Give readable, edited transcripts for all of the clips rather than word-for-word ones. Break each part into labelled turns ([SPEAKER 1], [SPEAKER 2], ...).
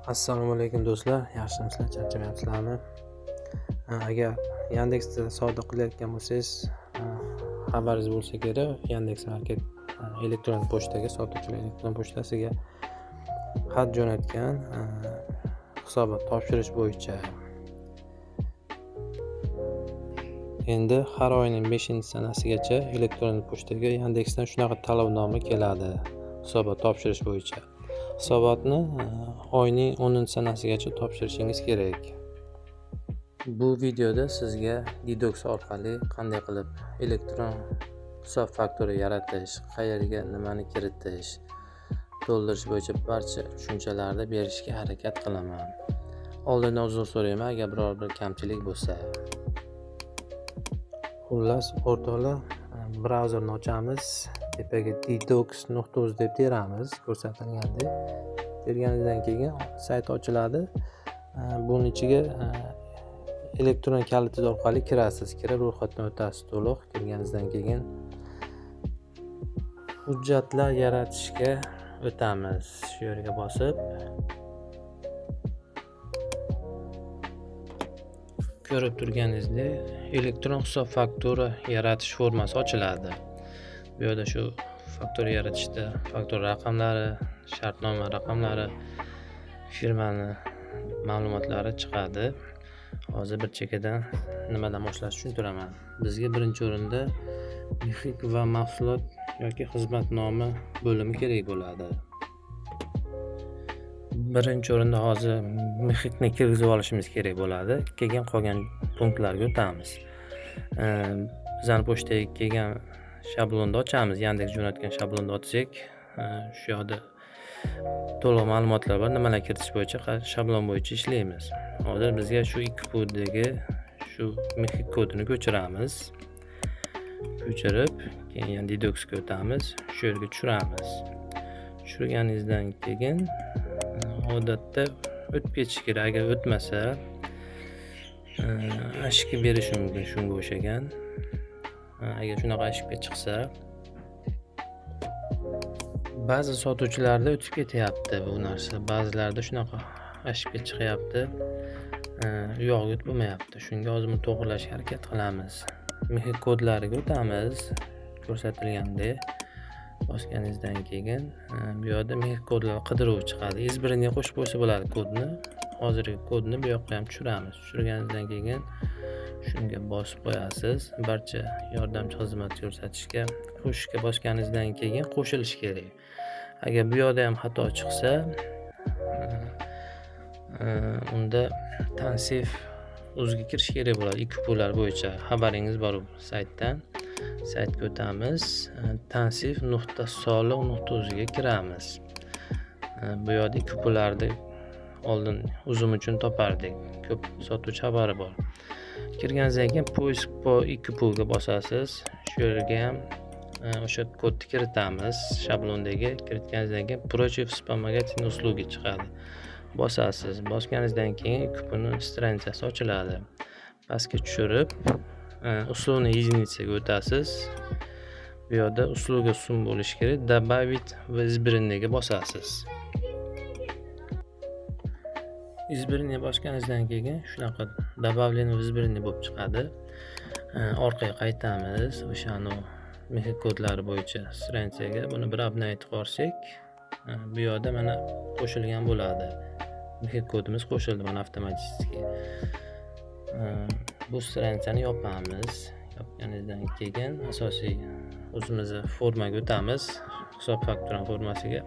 [SPEAKER 1] Assalomu alaykum do'stlar, yaxshimisizlar, charchamayapsizlarmi? Agar Yandexda savdo qilayotgan bo'lsangiz, xabaringiz bo'lsa kerak. Yandex Market elektron pochtaga, sotuvchilar elektron pochtasiga xat jo'natgan, hisobot topshirish bo'yicha. Endi har oyning 5-sanasigacha elektron pochtaga Yandexdan shunaqa talabnoma keladi, hisobot topshirish bo'yicha. Hisobotni oyning 10-sanasigacha topshirishingiz kerak. Bu videoda sizga Didox orqali qanday qilib elektron hisob faktura yaratish, qayerga nimani kiritish, to'ldirish bo'yicha barcha tushunchalarni berishga harakat qilaman. Oldindan uzr so'rayman agar biror bir kamchilik bo'lsa. Xullas, o'rtoqlar, brauzerni ochamiz. Tepaga didox.uz deb teramiz, ko'rsatilgandek. Terganingizdan keyin sayt ochiladi. Buning ichiga elektron kalitingiz orqali kirasiz. Kirib ro'yxatdan o'tasiz to'liq. Kirganingizdan keyin hujjatlar yaratishga o'tamiz. Shu yerga bosib ko'rib turganingizdek elektron hisob faktura yaratish formasi ochiladi. Bu yerda shu faktura yaratishda faktura raqamlari, shartnoma raqamlari, firmani ma'lumotlari chiqadi. Hozir bir chekkadan nimadan boshlashni tushuntiraman. Bizga birinchi o'rinda mexik va mahsulot yoki xizmat nomi bo'limi kerak bo'ladi. Birinchi o'rinda hozir mexikni kirgizib olishimiz kerak bo'ladi. Keyin qolgan punktlarga o'tamiz. Bizning pochtaga kelgan shablonni ochamiz. Yandex jo'natgan shablonni ochsak, shu yerda to'liq ma'lumotlar bor. Nimalar kiritish bo'yicha shablon bo'yicha ishlaymiz. Hozir bizga shu 2 koddagi shu mexik kodini ko'chiramiz. Ko'chirib, keyin Didoxga o'tamiz. Shu yerga tushiramiz. Tushirganingizdan keyin odatda o'tib ketish kerak. Agar o'tmasa, ashki berish mumkin shunga o'xshagan. Agar shunaqa ashkka chiqsa, ba'zi sotuvchilarda o'tib ketyapti bu narsa. Ba'zilarda shunaqa ashkka chiqyapti. U yo'q bo'lmayapti. Shunga hozir to'g'rilashga harakat qilamiz. Mexik kodlariga o'tamiz. Ko'rsatilgandek bosganingizdan keyin bu yerda mexik kodlar qidiruvi chiqadi. Izbirini qo'shib qo'ysa bo'ladi kodni. Hozirgi kodni bu yoqqa ham tushiramiz. Tushirganingizdan keyin shunga bosib qo'yasiz. Barcha yordamchi xizmat ko'rsatishga qo'shishga bosganingizdan keyin qo'shilish kerak. Agar bu yerda ham xato chiqsa, unda tansif o'ziga kirish kerak bo'ladi. 2 pullar bo'yicha xabaringiz bor saytdan. Saytga o'tamiz. tansif.soliq.uz ga kiramiz. Bu yerda 2 pullarni oldin o'zim uchun topardik. Ko'p sotuvchi xabari bor. Kirganingizdan keyin poisk po 2 pulga bosasiz. Shu yerga ham o'sha kodni kiritamiz. Shablondagi kiritganingizdan keyin prochiv spam-magatin uslugi chiqadi. Bosasiz. Bosganingizdan keyin 2 pulning stranitsasi ochiladi. Pastga tushirib, usulni единицаga o'tasiz. Bu yerda usulga sum bo'lishi kerak. Добавить va избранныйga bosasiz. Избранный bosganingizdan keyin shunaqa добавление va избранный bo'lib chiqadi. Orqaga qaytamiz. O'shani mexik kodlari bo'yicha stranitsaga buni bir обновить qilsak, bu yerda mana qo'shilgan bo'ladi. Mexik kodimiz qo'shildi mana avtomatik. Bu stranitsani yopamiz. Yopganingizdan keyin asosiy o'zimizning formaga o'tamiz. Hisob faktura formasiga.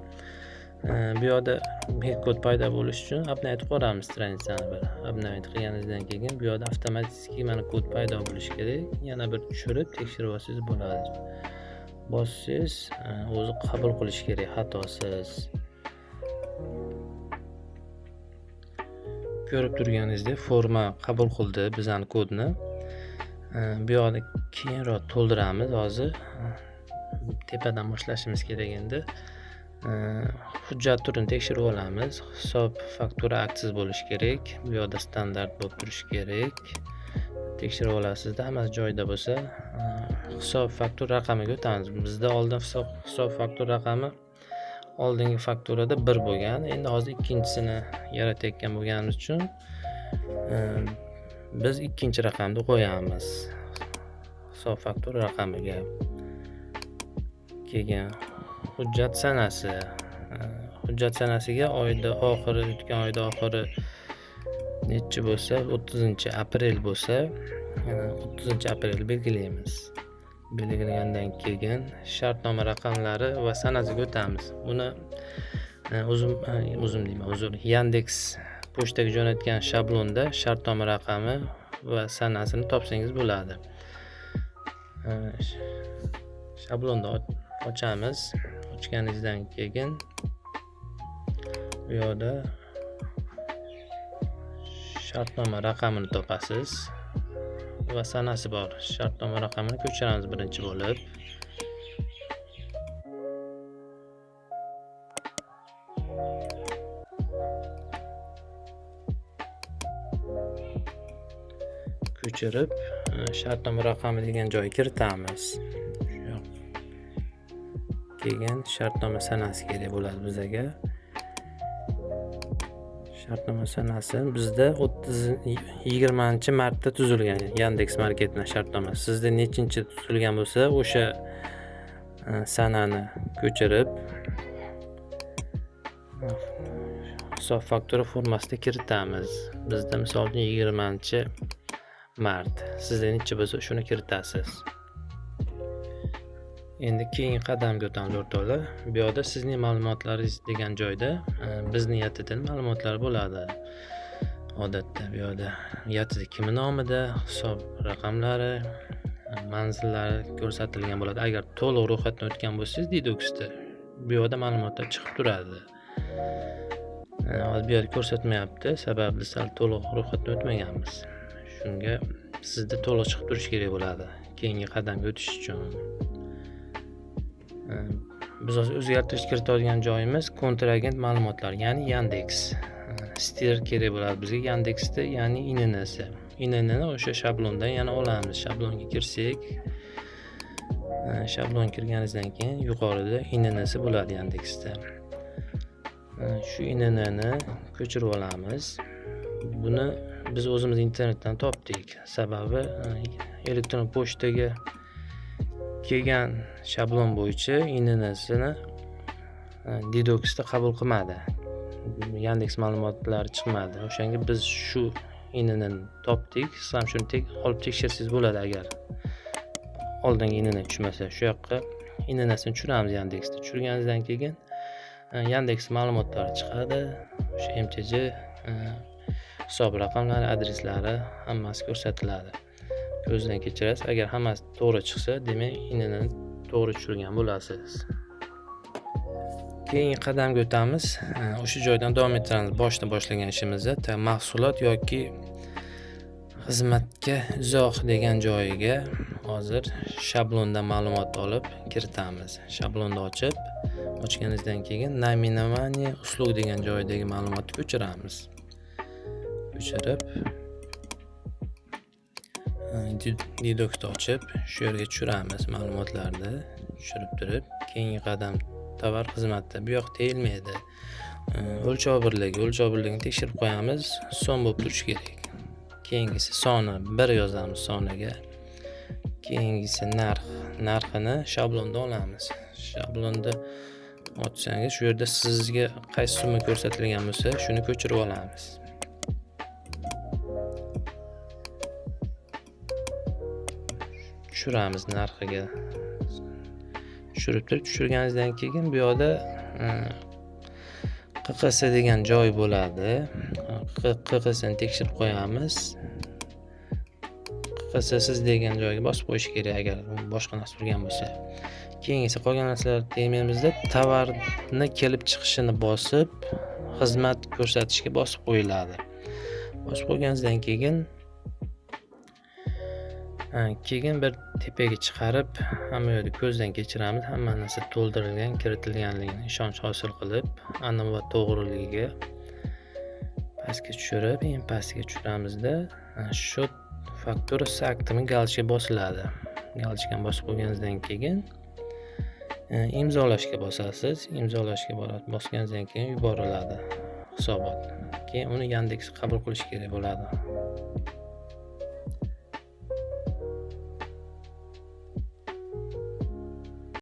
[SPEAKER 1] Bu yerda mexik kod paydo bo'lishi uchun обновить qilamiz stranitsani bir. Обновить qilganingizdan keyin bu yerda avtomatik mana kod paydo bo'lishi kerak. Yana bir tushirib tekshirib olsangiz bo'ladi. Bossangiz, o'zi qabul qilish kerak xatosiz. Ko'rib turganingizdek forma qabul qildi bizning kodni. Bu yerda keyinroq to'ldiramiz. Hozir tepadan boshlashimiz kerak endi. Hujjat turini tekshirib olamiz. Hisob faktura aksiz bo'lishi kerak. Bu yerda standart bo'lib turishi kerak. Tekshirib olasizda, hammasi joyida bo'lsa, hisob faktura raqamiga o'tamiz. Bizda oldin hisob faktura raqami oldingi fakturada 1 bo'lgan. Endi hozir ikkinchisini yaratayotgan bo'lganimiz uchun biz ikkinchi raqamni qo'yamiz. Hisob faktura raqamiga. Keyin hujjat sanasi. Hujjat sanasiga o'tgan oyda oxiri necha bo'lsa, 30-aprel bo'lsa, 30-aprel belgilaymiz. Belgilagandan keyin shartnoma raqamlari va sanasiga o'tamiz. Buni Yandex pochtaga jo'natgan shablonda shartnoma raqami va sanasini topsangiz bo'ladi. Shablonni ochamiz. Ochganingizdan keyin bu yerda shartnoma raqamini topasiz va sanasi bor. Shartnoma raqamini ko'chiramiz birinchi bo'lib. Ko'chirib, shartnoma raqami degan joyga kiritamiz. Keyin shartnoma sanasi kerak bo'ladi bizga. Shartnoma sanasi bizda 20-martda tuzilgan Yandex Marketning shartnomasi. Sizda nechinchi tuzilgan bo'lsa, o'sha sanani ko'chirib hisob faktura formasida kiritamiz. Bizda misol uchun 20-mart. Sizda necha bo'lsa, shuni kiritasiz. Endi keyingi qadamga o'tamiz o'rtoqlar. Bu yerda sizning ma'lumotlaringiz degan joyda bizning yatidagi ma'lumotlar bo'ladi. Odatda bu yerda yatida kimning nomida, hisob raqamlari, manzillari ko'rsatilgan bo'ladi. Agar to'liq ro'yxatdan o'tgan bo'lsangiz, Didoxda bu yerda ma'lumotlar chiqib turadi. Hozir bu yerda ko'rsatmayapti, sababi biz hali to'liq ro'yxatdan o'tmaganmiz. Shunga sizda to'liq chiqib turishi kerak bo'ladi keyingi qadamga o'tish uchun. Biz hozir o'zgartirish kiritadigan joyimiz kontragent ma'lumotlari, ya'ni Yandex. Stir kerak bo'ladi bizga Yandexda, ya'ni INNsi. INNni o'sha shablondan yana olamiz. Shablonga kirsak, shablon kirganingizdan keyin yuqorida INNsi bo'ladi Yandexda. Shu INNni ko'chirib olamiz. Buni biz o'zimiz internetdan topdik. Sababi elektron pochtaga kelgan shablon bo'yicha INNsini Didoxda qabul qilmadi. Yandex ma'lumotlari chiqmadi. O'shanga biz shu INNni topdik. Siz ham shuni olib tekshirsangiz bo'ladi agar oldingi INN tushmasa. Shu yoqqa INNsini tushiramiz Yandexda. Tushirganingizdan keyin Yandex ma'lumotlari chiqadi. O'sha MTJ hisob raqamlari, adreslari hammasi ko'rsatiladi. Ko'zdan kechirasiz. Agar hammasi to'g'ri chiqsa, demak INNni to'g'ri tushirgan bo'lasiz. Keyingi qadamga o'tamiz. O'sha joydan davom ettiramiz. Boshdan boshlagan ishimizni mahsulot yoki xizmatga izoh degan joyiga hozir shablondan ma'lumot olib kiritamiz. Shablonni ochganingizdan keyin naminawanie uslug degan joydagi ma'lumotni ko'chiramiz. Ko'chirib Didoxda ochib, shu yerga tushiramiz ma'lumotlarni. Tushirib turib, keyingi qadam tovar xizmatda. Bu yoq tegilmaydi. O'lchov birligini tekshirib qo'yamiz. Son bo'lib turishi kerak. Keyingisi soni 1 yozamiz soniga. Keyingisi narxini shablonda olamiz. Shablonda ochsangiz, shu yerda sizga qaysi summa ko'rsatilgan bo'lsa, shuni ko'chirib olamiz. Tushiramiz narxiga. Tushirib turib, tushirganingizdan keyin bu yerda QQS degan joy bo'ladi. QQSni tekshirib qo'yamiz. QQSsiz degan joyga bosib qo'yish kerak agar boshqa narsa turgan bo'lsa. Keyingisi qolgan narsalar tegamizda tovarni kelib chiqishini bosib, xizmat ko'rsatishga bosib qo'yiladi. Bosib qo'yganingizdan keyin bir tepaga chiqarib, hamma yerni ko'zdan kechiramiz. Hamma narsa to'ldirilgan, kiritilganligini ishonch hosil qilib, aniq va to'g'riligiga pastga tushirib, pastga tushiramizda shu faktura aktini galchka bosiladi. Galchkani bosib qo'yganingizdan keyin Imzolashga bosasiz. Imzolashga bosganingizdan keyin yuboriladi hisobot. Keyin uni Yandex qabul qilishi kerak bo'ladi.